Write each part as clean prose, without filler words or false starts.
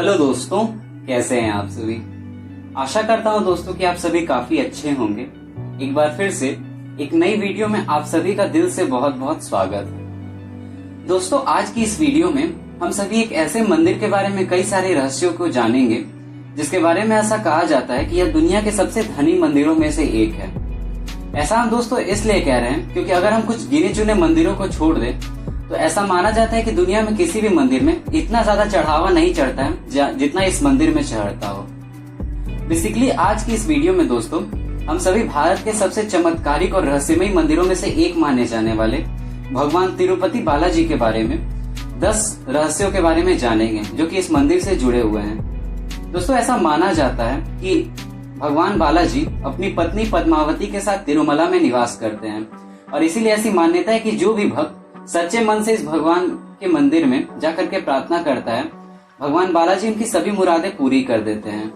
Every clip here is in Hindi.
हेलो दोस्तों, कैसे हैं आप सभी। आशा करता हूं दोस्तों कि आप सभी काफी अच्छे होंगे। एक बार फिर से एक नई वीडियो में आप सभी का दिल से बहुत बहुत स्वागत है। दोस्तों, आज की इस वीडियो में हम सभी एक ऐसे मंदिर के बारे में कई सारे रहस्यों को जानेंगे जिसके बारे में ऐसा कहा जाता है कि यह दुनिया के सबसे धनी मंदिरों में से एक है। ऐसा हम दोस्तों इसलिए कह रहे हैं क्योंकि अगर हम कुछ गिने चुने मंदिरों को छोड़ दें तो ऐसा माना जाता है कि दुनिया में किसी भी मंदिर में इतना ज्यादा चढ़ावा नहीं चढ़ता है जितना इस मंदिर में चढ़ता हो। बेसिकली आज की इस वीडियो में दोस्तों हम सभी भारत के सबसे चमत्कारिक और रहस्यमयी मंदिरों में से एक माने जाने वाले भगवान तिरुपति बालाजी के बारे में 10 रहस्यों के बारे में जानेंगे जो कि इस मंदिर से जुड़े हुए हैं। दोस्तों, ऐसा माना जाता है कि भगवान बालाजी अपनी पत्नी पद्मावती के साथ तिरुमला में निवास करते हैं और इसीलिए ऐसी मान्यता है कि जो भी भक्त सच्चे मन से इस भगवान के मंदिर में जाकर के प्रार्थना करता है, भगवान बालाजी उनकी सभी मुरादें पूरी कर देते हैं।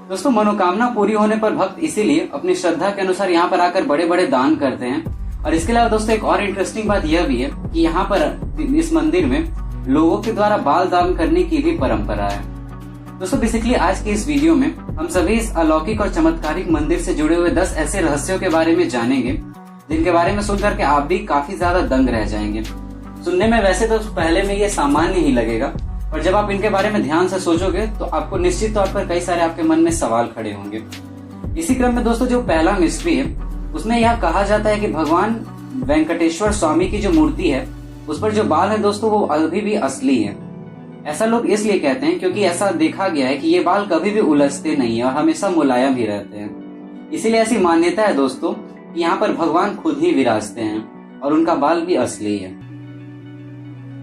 दोस्तों, मनोकामना पूरी होने पर भक्त इसीलिए अपनी श्रद्धा के अनुसार यहाँ पर आकर बड़े बड़े दान करते हैं। और इसके अलावा दोस्तों एक और इंटरेस्टिंग बात यह भी है कि यहाँ पर इस मंदिर में लोगों के द्वारा बाल दान करने की भी परंपरा है। दोस्तों, बेसिकली आज की इस वीडियो में हम सभी इस अलौकिक और चमत्कारिक मंदिर से जुड़े हुए 10 ऐसे रहस्यों के बारे में जानेंगे जिनके बारे में सुनकर के आप भी काफी ज्यादा दंग रह जाएंगे। सुनने में वैसे तो पहले में ये सामान्य ही लगेगा, पर जब आप इनके बारे में ध्यान से सोचोगे तो आपको निश्चित तौर पर कई सारे आपके मन में सवाल खड़े होंगे। इसी क्रम में दोस्तों जो पहला मिस्ट्री है उसमें यह कहा जाता है कि भगवान वेंकटेश्वर स्वामी की जो मूर्ति है उस पर जो बाल है दोस्तों वो अभी भी असली है। ऐसा लोग इसलिए कहते हैं क्योंकि ऐसा देखा गया है कि ये बाल कभी भी उलझते नहीं है और हमेशा मुलायम ही रहते हैं। इसीलिए ऐसी मान्यता है दोस्तों कि यहाँ पर भगवान खुद ही विराजते हैं और उनका बाल भी असली है।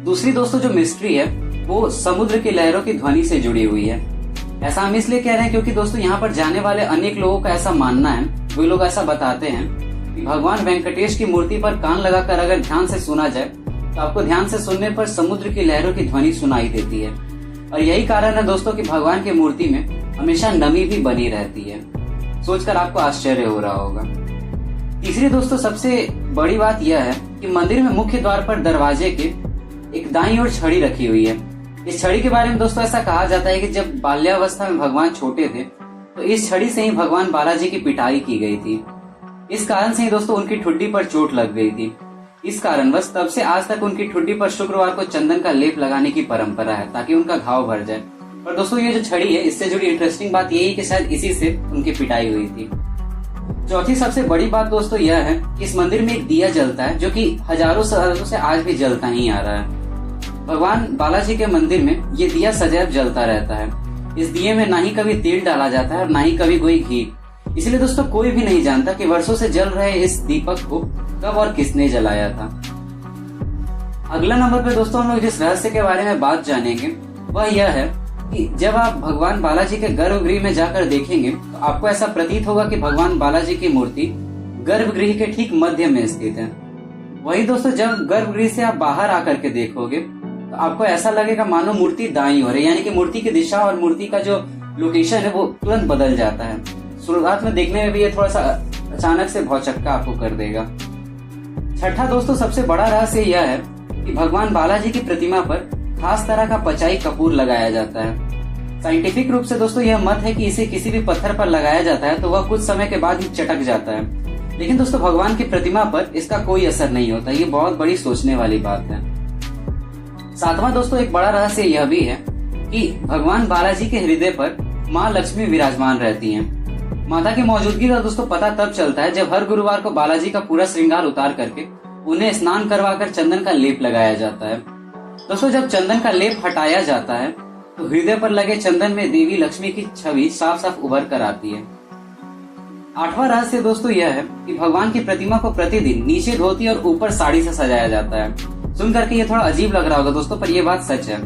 दूसरी दोस्तों जो मिस्ट्री है वो समुद्र की लहरों की ध्वनि से जुड़ी हुई है। ऐसा हम इसलिए कह रहे हैं क्योंकि दोस्तों यहाँ पर जाने वाले अनेक लोगों का ऐसा मानना है, वे लोग ऐसा बताते हैं कि भगवान वेंकटेश की मूर्ति पर कान लगाकर अगर ध्यान से सुना जाए तो आपको ध्यान से सुनने पर समुद्र की लहरों की ध्वनि सुनाई देती है। और यही कारण है दोस्तों कि भगवान की मूर्ति में हमेशा नमी भी बनी रहती है। सोचकर आपको आश्चर्य हो रहा होगा। तीसरी दोस्तों सबसे बड़ी बात यह है कि मंदिर में मुख्य द्वार पर दरवाजे के एक दाईं ओर छड़ी रखी हुई है। इस छड़ी के बारे में दोस्तों ऐसा कहा जाता है कि जब बाल्यावस्था में भगवान छोटे थे तो इस छड़ी से ही भगवान बालाजी की पिटाई की गई थी। इस कारण से ही दोस्तों उनकी ठुड्डी पर चोट लग गई थी। इस कारणवश तब से आज तक उनकी ठुड्डी पर शुक्रवार को चंदन का लेप लगाने की परंपरा है ताकि उनका घाव भर जाए। पर दोस्तों ये जो छड़ी है इससे जुड़ी इंटरेस्टिंग बात यही कि शायद इसी से उनकी पिटाई हुई थी। चौथी सबसे बड़ी बात दोस्तों यह है कि इस मंदिर में एक दिया जलता है जो कि हजारों सालों से आज भी जलता ही आ रहा है। भगवान बालाजी के मंदिर में ये दिया सदैव जलता रहता है। इस दिए में ना ही कभी तेल डाला जाता है और ना ही कभी कोई घी। इसलिए दोस्तों कोई भी नहीं जानता कि वर्षों से जल रहे इस दीपक को कब और किसने जलाया था। अगला नंबर पे दोस्तों हम लोग जिस रहस्य के बारे में बात जानेंगे वह यह है कि जब आप भगवान बालाजी के गर्भगृह में जाकर देखेंगे तो आपको ऐसा प्रतीत होगा कि भगवान बालाजी की मूर्ति गर्भगृह के ठीक मध्य में स्थित है। वही दोस्तों जब गर्भगृह से आप बाहर आकर के देखोगे तो आपको ऐसा लगेगा मानो मूर्ति दाईं ओर है, यानी कि मूर्ति की दिशा और मूर्ति का जो लोकेशन है वो तुरंत बदल जाता है। शुरुआत में देखने में भी ये थोड़ा सा अचानक से भौचक्का आपको कर देगा। छठा दोस्तों सबसे बड़ा रहस्य यह है कि भगवान बालाजी की प्रतिमा पर खास तरह का पचाई कपूर लगाया जाता है। साइंटिफिक रूप से दोस्तों यह मत है कि इसे किसी भी पत्थर पर लगाया जाता है तो वह कुछ समय के बाद ही चटक जाता है, लेकिन दोस्तों भगवान की प्रतिमा पर इसका कोई असर नहीं होता। ये बहुत बड़ी सोचने वाली बात है। सातवां दोस्तों एक बड़ा रहस्य यह भी है कि भगवान बालाजी के हृदय पर माँ लक्ष्मी विराजमान रहती हैं। माता की मौजूदगी का दोस्तों पता तब चलता है जब हर गुरुवार को बालाजी का पूरा श्रृंगार उतार करके उन्हें स्नान करवाकर चंदन का लेप लगाया जाता है। दोस्तों जब चंदन का लेप हटाया जाता है तो हृदय पर लगे चंदन में देवी लक्ष्मी की छवि साफ साफ उभर कर आती है। आठवां रहस्य दोस्तों यह है कि भगवान की प्रतिमा को प्रतिदिन नीचे धोती और ऊपर साड़ी से सजाया जाता है। सुन करके ये थोड़ा अजीब लग रहा होगा दोस्तों, पर यह बात सच है।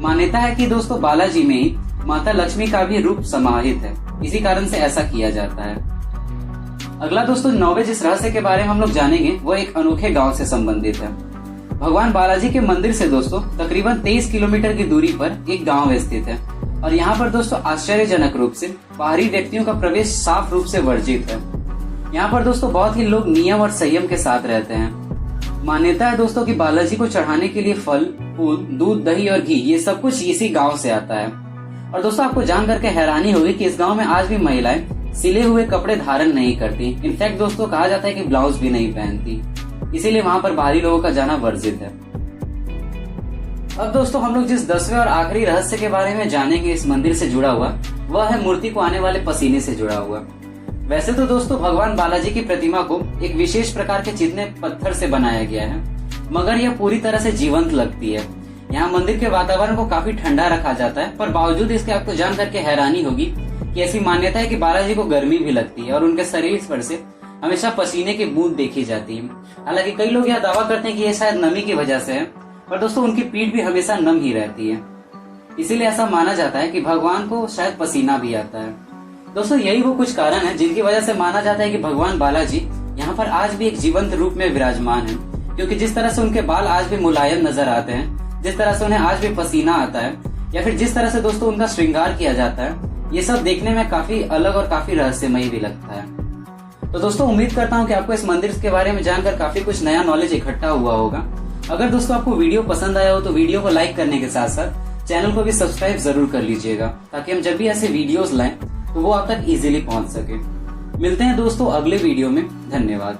मान्यता है कि दोस्तों बालाजी में ही माता लक्ष्मी का भी रूप समाहित है, इसी कारण से ऐसा किया जाता है। अगला दोस्तों 9वें जिस रहस्य के बारे में हम लोग जानेंगे वो एक अनोखे गांव से संबंधित है। भगवान बालाजी के मंदिर से दोस्तों तकरीबन 23 किलोमीटर की दूरी पर एक गांव स्थित है और यहाँ पर दोस्तों आश्चर्यजनक रूप से बाहरी व्यक्तियों का प्रवेश साफ रूप से वर्जित है। यहाँ पर दोस्तों बहुत ही लोग नियम और संयम के साथ रहते हैं। मान्यता है दोस्तों कि बालाजी को चढ़ाने के लिए फल, फूल, दूध, दही और घी ये सब कुछ इसी गांव से आता है। और दोस्तों आपको जान करके हैरानी होगी कि इस गांव में आज भी महिलाएं सिले हुए कपड़े धारण नहीं करती। इनफैक्ट दोस्तों कहा जाता है कि ब्लाउज भी नहीं पहनती, इसीलिए वहां पर बाहरी लोगों का जाना वर्जित है। अब दोस्तों हम लोग जिस 10वें और आखिरी रहस्य के बारे में जानेंगे इस मंदिर से जुड़ा हुआ, वह है मूर्ति को आने वाले पसीने से जुड़ा हुआ। वैसे तो दोस्तों भगवान बालाजी की प्रतिमा को एक विशेष प्रकार के चिकने पत्थर से बनाया गया है, मगर यह पूरी तरह से जीवंत लगती है। यहाँ मंदिर के वातावरण को काफी ठंडा रखा जाता है, पर बावजूद इसके आपको जान करके हैरानी होगी कि ऐसी मान्यता है कि बालाजी को गर्मी भी लगती है और उनके शरीर पर से हमेशा पसीने की बूंद देखी जाती है। हालांकि कई लोग यह दावा करते हैं कि यह शायद नमी की वजह से है, पर दोस्तों उनकी पीठ भी हमेशा नम ही रहती है, इसीलिए ऐसा माना जाता है कि भगवान को शायद पसीना भी आता है। दोस्तों यही वो कुछ कारण है जिनकी वजह से माना जाता है कि भगवान बालाजी यहाँ पर आज भी एक जीवंत रूप में विराजमान है, क्योंकि जिस तरह से उनके बाल आज भी मुलायम नजर आते हैं, जिस तरह से उन्हें आज भी पसीना आता है, या फिर जिस तरह से दोस्तों उनका श्रृंगार किया जाता है, ये सब देखने में काफी अलग और काफी रहस्यमयी भी लगता है। तो दोस्तों उम्मीद करता हूँ कि आपको इस मंदिर के बारे में जानकर काफी कुछ नया नॉलेज इकट्ठा हुआ होगा। अगर दोस्तों आपको वीडियो पसंद आया हो तो वीडियो को लाइक करने के साथ साथ चैनल को भी सब्सक्राइब जरूर कर लीजिएगा, ताकि हम जब भी ऐसे वीडियोस लाएं तो वो आप तक इजीली पहुंच सके। मिलते हैं दोस्तों अगले वीडियो में। धन्यवाद।